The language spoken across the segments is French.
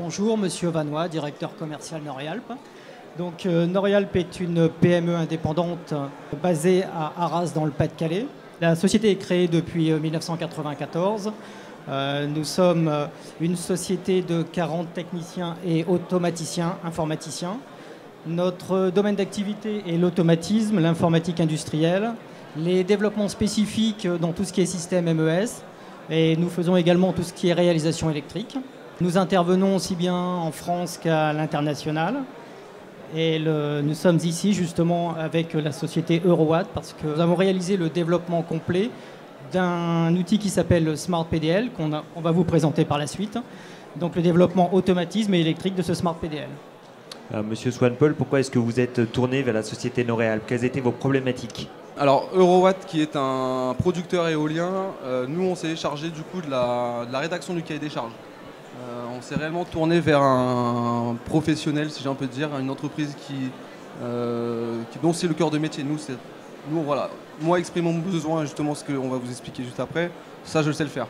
Bonjour, Monsieur Vanois, directeur commercial Noréalp. Donc, Noréalp est une PME indépendante basée à Arras dans le Pas-de-Calais. La société est créée depuis 1994. Nous sommes une société de 40 techniciens et automaticiens, informaticiens. Notre domaine d'activité est l'automatisme, l'informatique industrielle, les développements spécifiques dans tout ce qui est système MES, et nous faisons également tout ce qui est réalisation électrique. Nous intervenons aussi bien en France qu'à l'international. Et nous sommes ici justement avec la société Eurowatt parce que nous avons réalisé le développement complet d'un outil qui s'appelle Smart PDL qu'on va vous présenter par la suite. Donc le développement automatisme et électrique de ce Smart PDL. Monsieur Swanepoel, pourquoi est-ce que vous êtes tourné vers la société Noréalp? Quelles étaient vos problématiques? Alors Eurowatt, qui est un producteur éolien, nous on s'est chargé du coup de la rédaction du cahier des charges. On s'est réellement tourné vers un professionnel, si j'ai un peu dire, une entreprise dont c'est le cœur de métier. Voilà, moi exprime mon besoin, justement ce qu'on va vous expliquer juste après, ça je le sais le faire.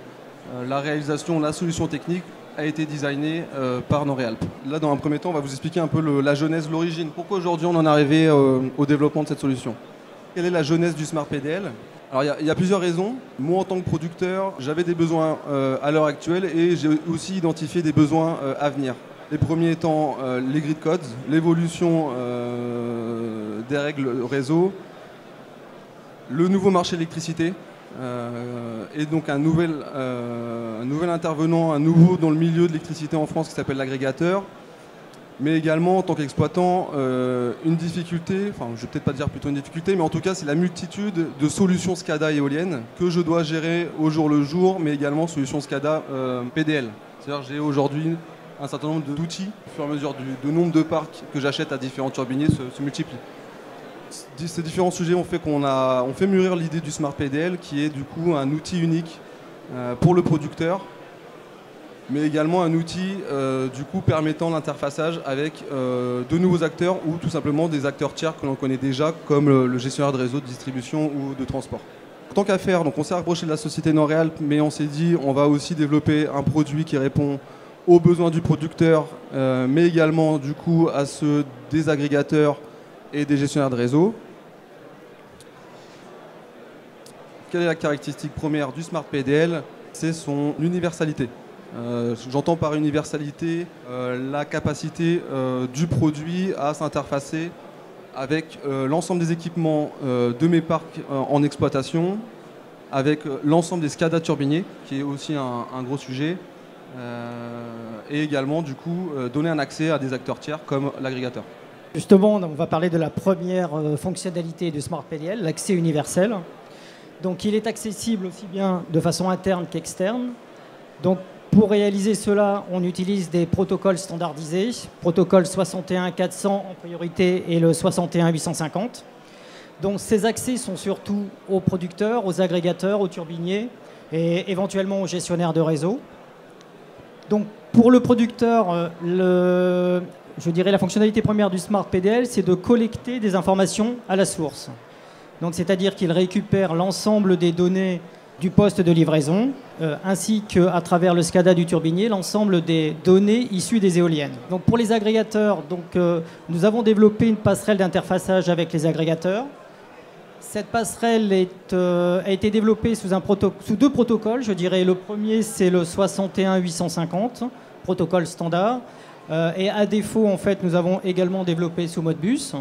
La réalisation, la solution technique a été designée par Noréalp. Là, dans un premier temps, on va vous expliquer un peu la genèse, l'origine. Pourquoi aujourd'hui on en est arrivé au développement de cette solution? Quelle est la genèse du Smart PDL? Alors il y a plusieurs raisons. Moi en tant que producteur, j'avais des besoins à l'heure actuelle et j'ai aussi identifié des besoins à venir. Les premiers étant les grid codes, l'évolution des règles réseau, le nouveau marché de l'électricité et donc un nouvel intervenant, un nouveau dans le milieu de l'électricité en France qui s'appelle l'agrégateur. Mais également, en tant qu'exploitant, une difficulté, enfin je vais peut-être pas dire plutôt une difficulté, mais en tout cas c'est la multitude de solutions SCADA éoliennes que je dois gérer au jour le jour, mais également solutions SCADA PDL. C'est-à-dire j'ai aujourd'hui un certain nombre d'outils, au fur et à mesure du nombre de parcs que j'achète à différents turbiniers se multiplient. Ces différents sujets ont fait on fait mûrir l'idée du Smart PDL, qui est du coup un outil unique pour le producteur, mais également un outil du coup permettant l'interfaçage avec de nouveaux acteurs ou tout simplement des acteurs tiers que l'on connaît déjà, comme le gestionnaire de réseau de distribution ou de transport. Tant qu'à faire, donc on s'est rapproché de la société Noréalp, mais on s'est dit on va aussi développer un produit qui répond aux besoins du producteur, mais également du coup à ceux des agrégateurs et des gestionnaires de réseau. Quelle est la caractéristique première du Smart PDL? C'est son universalité. J'entends par universalité la capacité du produit à s'interfacer avec l'ensemble des équipements de mes parcs en exploitation, avec l'ensemble des SCADA turbiniers, qui est aussi un gros sujet, et également du coup donner un accès à des acteurs tiers comme l'agrégateur. Justement, on va parler de la première fonctionnalité du Smart PDL, l'accès universel. Donc il est accessible aussi bien de façon interne qu'externe. Donc pour réaliser cela, on utilise des protocoles standardisés, protocole 61.400 en priorité et le 61.850. Donc ces accès sont surtout aux producteurs, aux agrégateurs, aux turbiniers et éventuellement aux gestionnaires de réseau. Donc pour le producteur, je dirais la fonctionnalité première du Smart PDL, c'est de collecter des informations à la source. Donc c'est-à-dire qu'il récupère l'ensemble des données du poste de livraison, ainsi qu'à travers le SCADA du turbinier, l'ensemble des données issues des éoliennes. Donc pour les agrégateurs, nous avons développé une passerelle d'interfaçage avec les agrégateurs. Cette passerelle a été développée sous deux protocoles, je dirais. Le premier, c'est le 61.850, protocole standard. Et à défaut, en fait, nous avons également développé sous Modbus.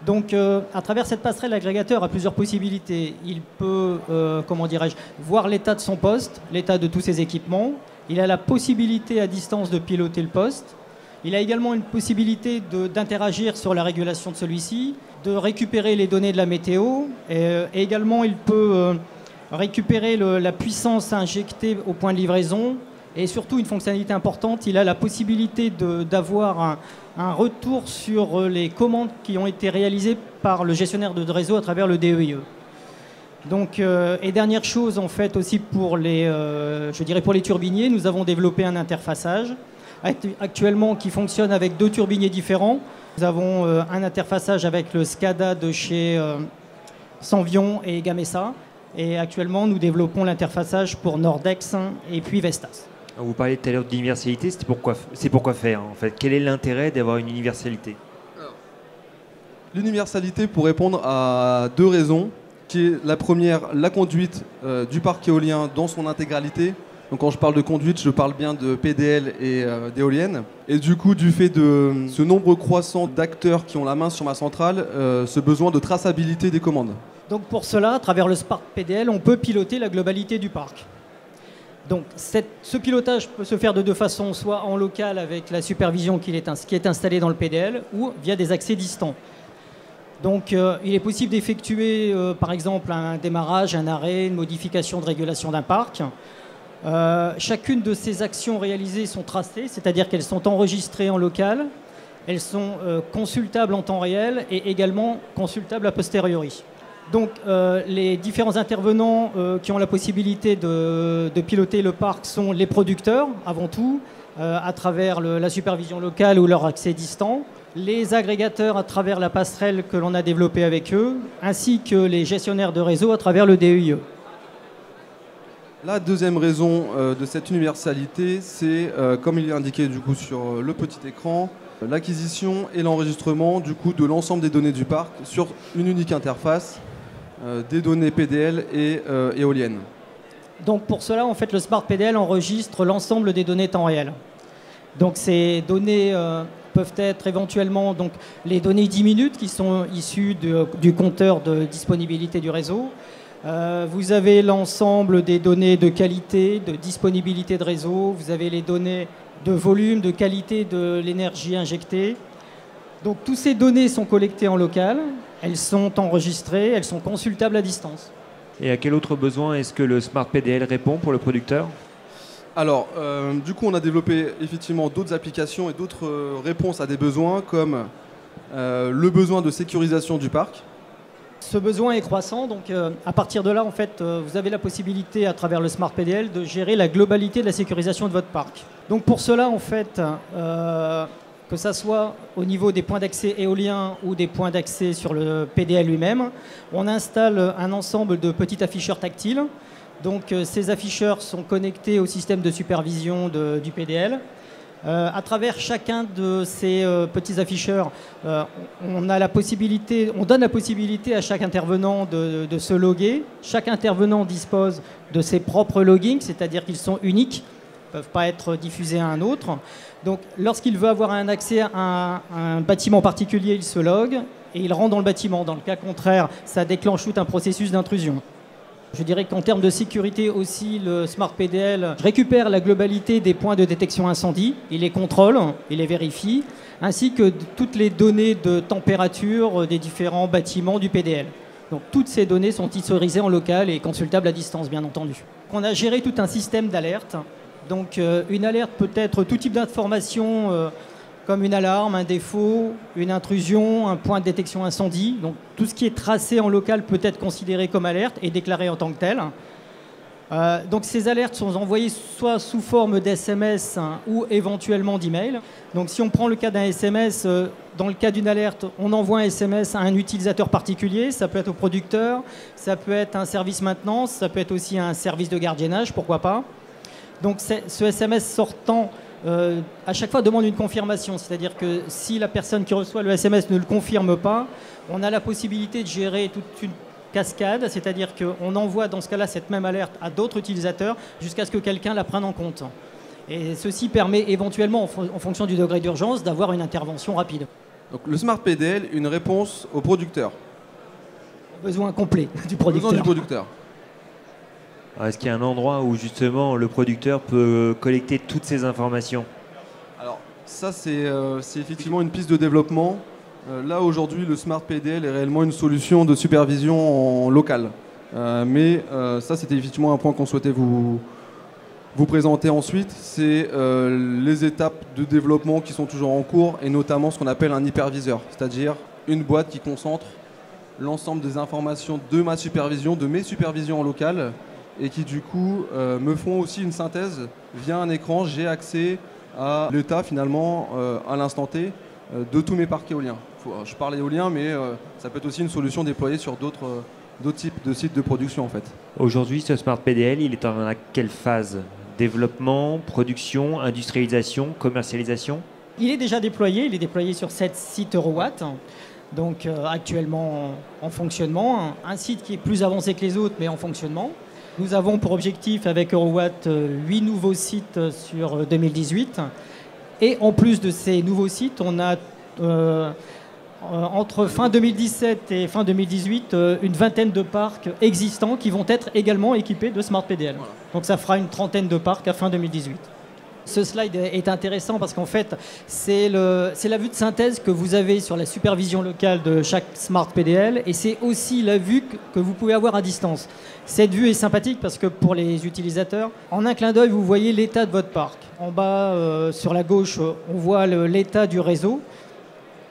Donc, à travers cette passerelle, l'agrégateur a plusieurs possibilités. Il peut, voir l'état de son poste, l'état de tous ses équipements. Il a la possibilité à distance de piloter le poste. Il a également une possibilité d'interagir sur la régulation de celui-ci, de récupérer les données de la météo. Et également, il peut récupérer la puissance injectée au point de livraison. Et surtout, une fonctionnalité importante, il a la possibilité d'avoir un retour sur les commandes qui ont été réalisées par le gestionnaire de réseau à travers le DEIE. Donc, et dernière chose, en fait, aussi pour les turbiniers, nous avons développé un interfaçage actuellement qui fonctionne avec deux turbiniers différents. Nous avons un interfaçage avec le SCADA de chez Senvion et Gamesa. Et actuellement, nous développons l'interfaçage pour Nordex et puis Vestas. Vous parliez tout à l'heure d'universalité, c'est pourquoi faire en fait? Quel est l'intérêt d'avoir une universalité? L'universalité pour répondre à deux raisons, qui est la première, la conduite du parc éolien dans son intégralité. Donc quand je parle de conduite, je parle bien de PDL et d'éoliennes. Et du coup, du fait de ce nombre croissant d'acteurs qui ont la main sur ma centrale, ce besoin de traçabilité des commandes. Donc pour cela, à travers le Smart PDL, on peut piloter la globalité du parc. Donc ce pilotage peut se faire de deux façons, soit en local avec la supervision qui est installée dans le PDL, ou via des accès distants. Donc il est possible d'effectuer par exemple un démarrage, un arrêt, une modification de régulation d'un parc. Chacune de ces actions réalisées sont tracées, c'est-à-dire qu'elles sont enregistrées en local, elles sont consultables en temps réel et également consultables a posteriori. Donc les différents intervenants qui ont la possibilité de piloter le parc sont les producteurs avant tout, à travers la supervision locale ou leur accès distant, les agrégateurs à travers la passerelle que l'on a développée avec eux, ainsi que les gestionnaires de réseau à travers le DEIE. La deuxième raison de cette universalité, c'est, comme il est indiqué du coup sur le petit écran, l'acquisition et l'enregistrement du coup de l'ensemble des données du parc sur une unique interface, des données PDL et éoliennes. Donc pour cela, en fait, le Smart PDL enregistre l'ensemble des données temps réel. Donc ces données peuvent être éventuellement donc, les données 10 minutes qui sont issues du compteur de disponibilité du réseau. Vous avez l'ensemble des données de qualité, de disponibilité de réseau. Vous avez les données de volume, de qualité de l'énergie injectée. Donc toutes ces données sont collectées en local, elles sont enregistrées, elles sont consultables à distance. Et à quel autre besoin est-ce que le Smart PDL répond pour le producteur? Alors, du coup, on a développé effectivement d'autres applications et d'autres réponses à des besoins, comme le besoin de sécurisation du parc. Ce besoin est croissant, donc à partir de là, en fait, vous avez la possibilité, à travers le Smart PDL, de gérer la globalité de la sécurisation de votre parc. Donc pour cela, en fait, que ça soit au niveau des points d'accès éoliens ou des points d'accès sur le PDL lui-même, on installe un ensemble de petits afficheurs tactiles. Donc ces afficheurs sont connectés au système de supervision du PDL. À travers chacun de ces petits afficheurs, on donne la possibilité à chaque intervenant de se loguer. Chaque intervenant dispose de ses propres loggings, c'est-à-dire qu'ils sont uniques, ne peuvent pas être diffusés à un autre. Donc lorsqu'il veut avoir un accès à un bâtiment particulier, il se logue et il rentre dans le bâtiment. Dans le cas contraire, ça déclenche tout un processus d'intrusion. Je dirais qu'en termes de sécurité aussi, le Smart PDL récupère la globalité des points de détection incendie, il les contrôle, il les vérifie, ainsi que toutes les données de température des différents bâtiments du PDL. Donc toutes ces données sont historisées en local et consultables à distance, bien entendu. On a géré tout un système d'alerte. Donc une alerte peut être tout type d'information, comme une alarme, un défaut, une intrusion, un point de détection incendie. Donc tout ce qui est tracé en local peut être considéré comme alerte et déclaré en tant que tel. Donc ces alertes sont envoyées soit sous forme d'SMS ou éventuellement d'email. Donc si on prend le cas d'un SMS, dans le cas d'une alerte, on envoie un SMS à un utilisateur particulier. Ça peut être au producteur, ça peut être un service maintenance, ça peut être aussi un service de gardiennage, pourquoi pas. Donc ce SMS sortant à chaque fois demande une confirmation, c'est-à-dire que si la personne qui reçoit le SMS ne le confirme pas, on a la possibilité de gérer toute une cascade, c'est-à-dire qu'on envoie dans ce cas-là cette même alerte à d'autres utilisateurs jusqu'à ce que quelqu'un la prenne en compte. Et ceci permet éventuellement, en fonction du degré d'urgence, d'avoir une intervention rapide. Donc le Smart PDL, une réponse au producteur. Besoin complet du producteur. Besoin du producteur. Est-ce qu'il y a un endroit où justement le producteur peut collecter toutes ces informations? Alors ça c'est effectivement une piste de développement. Là aujourd'hui le Smart PDL est réellement une solution de supervision en local. Mais ça c'était effectivement un point qu'on souhaitait vous présenter ensuite. C'est les étapes de développement qui sont toujours en cours et notamment ce qu'on appelle un hyperviseur. C'est-à-dire une boîte qui concentre l'ensemble des informations de ma supervision, de mes supervisions en local, et qui du coup me font aussi une synthèse via un écran. J'ai accès à l'état finalement à l'instant T de tous mes parcs éoliens. Je parle éolien, mais ça peut être aussi une solution déployée sur d'autres types de sites de production en fait. Aujourd'hui, ce Smart PDL, il est en quelle phase Développement, production, industrialisation, commercialisation? Il est déjà déployé, il est déployé sur 7 sites Eurowatt, donc actuellement en fonctionnement. Un site qui est plus avancé que les autres, mais en fonctionnement. Nous avons pour objectif avec Eurowatt 8 nouveaux sites sur 2018. Et en plus de ces nouveaux sites, on a entre fin 2017 et fin 2018 une vingtaine de parcs existants qui vont être également équipés de Smart PDL. Voilà. Donc ça fera une trentaine de parcs à fin 2018. Ce slide est intéressant parce qu'en fait, c'est la vue de synthèse que vous avez sur la supervision locale de chaque Smart PDL et c'est aussi la vue que vous pouvez avoir à distance. Cette vue est sympathique parce que pour les utilisateurs, en un clin d'œil, vous voyez l'état de votre parc. En bas, sur la gauche, on voit l'état du réseau.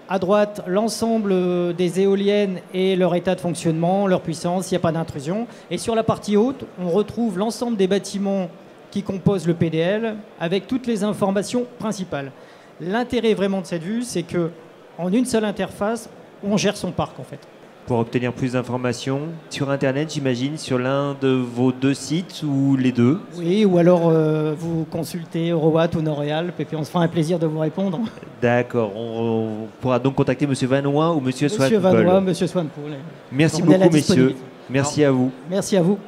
À droite, l'ensemble des éoliennes et leur état de fonctionnement, leur puissance, il n'y a pas d'intrusion. Et sur la partie haute, on retrouve l'ensemble des bâtiments qui composent le PDL avec toutes les informations principales. L'intérêt vraiment de cette vue, c'est que en une seule interface, on gère son parc en fait. Pour obtenir plus d'informations sur Internet, j'imagine, sur l'un de vos 2 sites ou les deux? Oui, ou alors vous consultez Eurowatt ou Noréal, et puis on se fera un plaisir de vous répondre. D'accord, on pourra donc contacter M. Vanois ou M. Monsieur Swanpoel. Vanois, Monsieur Swanpoel. Merci On est à la beaucoup, messieurs. disponibilité. Merci à vous. Merci à vous.